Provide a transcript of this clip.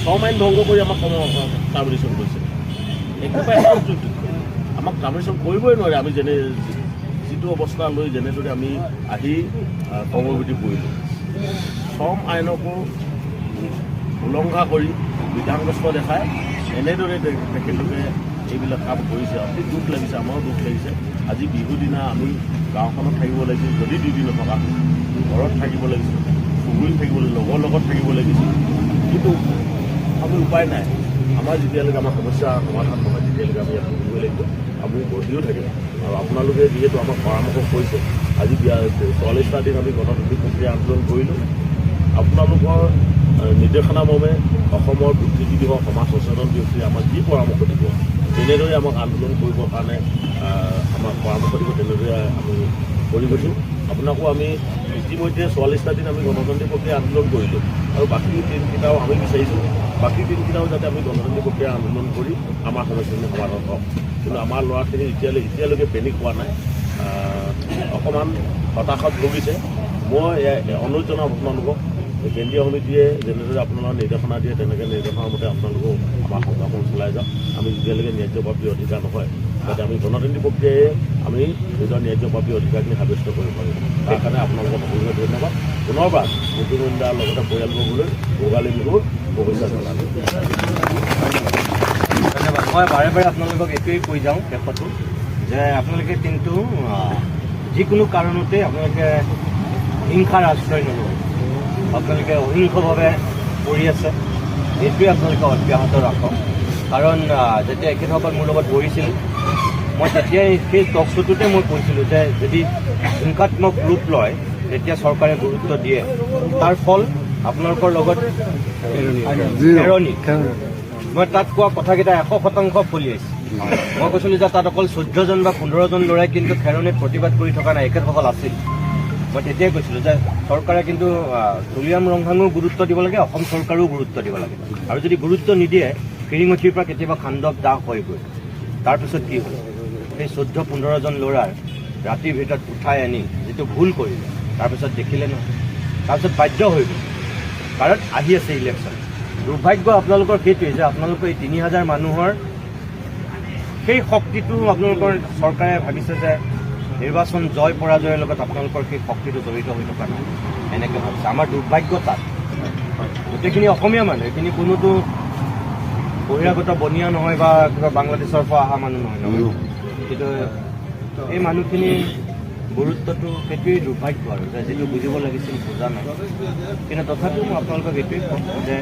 শ্ৰম আইন ভংগ কৰি আমাক টাৰ্মিনেশ্যন কৰিছে। একেবাৰে আমাক টাৰ্মিনেশ্যন কৰিবই নোৱাৰে। আমি যিটো অৱস্থা লৈ যেনেদৰে আমি আহি কৰ্মবিধি কৰিলোঁ, শ্ৰম আইনকো উলংঘা কৰি বিধানগ্ৰস্ত দেখাই এনেদৰে তেখেতলোকে এইবিলাক কাম কৰিছে। অতি দুখ লাগিছে, আমাৰো দুখ লাগিছে। আজি বিহুৰ দিনা আমি গাঁওখনত থাকিব লাগিছিল, যদি দুদিন নথকা ঘৰত থাকিব লাগিছিল, চুবুৰীত থাকিব লাগিছিল, লগৰ লগত থাকিব লাগিছিল, কিন্তু আমি উপায় নাই। আমাৰ যেতিয়ালৈকে আমাৰ সমস্যা সমাধান নহয় তেতিয়ালৈকে আমি ইয়াত থাকিবই লাগিব। আমি বহিও থাকিম। আৰু আপোনালোকে যিহেতু আমাক পৰামৰ্শ কৰিছে, আজি 44টা দিন আমি গণতান্ত্ৰিক প্ৰক্ৰিয়া আন্দোলন কৰিলোঁ। আপোনালোকৰ নিৰ্দেশনা মৰ্মে অসমৰ বুদ্ধিজীৱী হওক, সমাজ সচেতন ব্যক্তিয়ে আমাক যি পৰামৰ্শ দিব, তেনেদৰে আমাক আন্দোলন কৰিবৰ কাৰণে আমাক পৰামৰ্শ দিব, তেনেদৰে আমি কৰি গৈছোঁ। আপোনাকো আমি ইতিমধ্যে 44টা দিন আমি গণতান্ত্ৰিক প্ৰক্ৰিয়া আন্দোলন কৰিলোঁ, আৰু বাকী দিনকেইটাও আমি বিচাৰিছোঁ, বাকী দিনকেইটাও যাতে আমি গণতান্ত্ৰিক প্ৰক্ৰিয়া আন্দোলন কৰি আমাৰ সমস্যাখিনি সমাধান হওক। কিন্তু আমাৰ ল'ৰাখিনি এতিয়ালৈকে পেনিক হোৱা নাই, অকণমান হতাশাত ভুগিছে। মই অনুৰোধ জনাম আপোনালোকক, কেন্দ্ৰীয় সমিতিয়ে যেনেদৰে আপোনালোকৰ নিৰ্দেশনা দিয়ে তেনেকৈ নিৰ্দেশনাৰ মতে আপোনালোকেও আমাৰ সংগ্ৰামখন চলাই যাওক। আমি যেতিয়ালৈকে ন্যায্য প্ৰাপ্তিৰ অধিকাৰ নহয়, যাতে আমি গণতান্ত্ৰিক প্ৰক্ৰিয়াৰে আমি নিজৰ ন্যায্য প্ৰাপ্তিৰ অধিকাৰখিনি সাব্যস্ত কৰিব পাৰোঁ। তাৰ কাৰণে আপোনালোকক সকলোকে ধন্যবাদ। পুনৰবাৰ মুখ্যমন্ত্ৰীৰ লগতে পৰিয়ালবৰ্গলৈ ভোগালী বিহুৰ শুভেচ্ছা জনালোঁ। ধন্যবাদ। মই বাৰে বাৰে আপোনালোকক এইটোৱেই কৈ যাওঁ শেষতো যে আপোনালোকে কিন্তু যিকোনো কাৰণতে আপোনালোকে হিংসাৰ আশ্ৰয় নলয়। আপোনালোকে অহিংসভাৱে কৰি আছে, এইটোৱে আপোনালোকে অব্যাহত ৰাখক। কাৰণ যেতিয়া এখেতসকল মোৰ লগত বহিছিল, মই তেতিয়াই সেই টক শ্ব'টোতে মই কৈছিলোঁ যে যদি হিংসাত্মক ৰূপ লয় তেতিয়া চৰকাৰে গুৰুত্ব দিয়ে, তাৰ ফল আপোনালোকৰ লগত এৰণি। মই তাত কোৱা কথাকেইটা 100% ফলিয়াইছে। মই কৈছিলোঁ যে তাত অকল 14জন বা 15জন ল'ৰাই কিন্তু খেৰণিত প্ৰতিবাদ কৰি থকা নাই, এখেতসকল আছিল। মই তেতিয়াই কৈছিলোঁ যে চৰকাৰে কিন্তু তুলিয়াম ৰংহাঙো গুৰুত্ব দিব লাগে, অসম চৰকাৰেও গুৰুত্ব দিব লাগে। আৰু যদি গুৰুত্ব নিদিয়ে ফিৰিঙঠিৰ পৰা কেতিয়াবা খাণ্ডৱ দাহ হৈ গৈ। তাৰপিছত কি হ'ল, সেই 14-15জন ল'ৰাৰ ৰাতিৰ ভিতৰত উঠাই আনি যিটো ভুল কৰিলে, তাৰপিছত দেখিলে নহয়, তাৰপিছত বাধ্য হৈ গ'ল, কাৰণ আহি আছে ইলেকশ্যন। দুৰ্ভাগ্য আপোনালোকৰ সেইটোৱেই যে আপোনালোকৰ এই 3000 মানুহৰ সেই শক্তিটো আপোনালোকৰ চৰকাৰে ভাবিছে যে নিৰ্বাচন জয় পৰাজয়ৰ লগত আপোনালোকৰ সেই শক্তিটো জড়িত হৈ থকা নাই, এনেকৈ ভাবিছে। আমাৰ দুৰ্ভাগ্য তাত গোটেইখিনি অসমীয়া মানুহ, এইখিনি কোনোতো বহিৰাগত বনিয়া নহয় বা কিবা বাংলাদেশৰ পৰা অহা মানুহ নহয় নহয়, কিন্তু এই মানুহখিনি গুৰুত্বটো সেইটোৱেই দুৰ্ভাগ্য আৰু যে যিটো বুজিব লাগিছিল বুজা নাই। কিন্তু তথাপিও মই আপোনালোকক এইটোৱেই কওঁ যে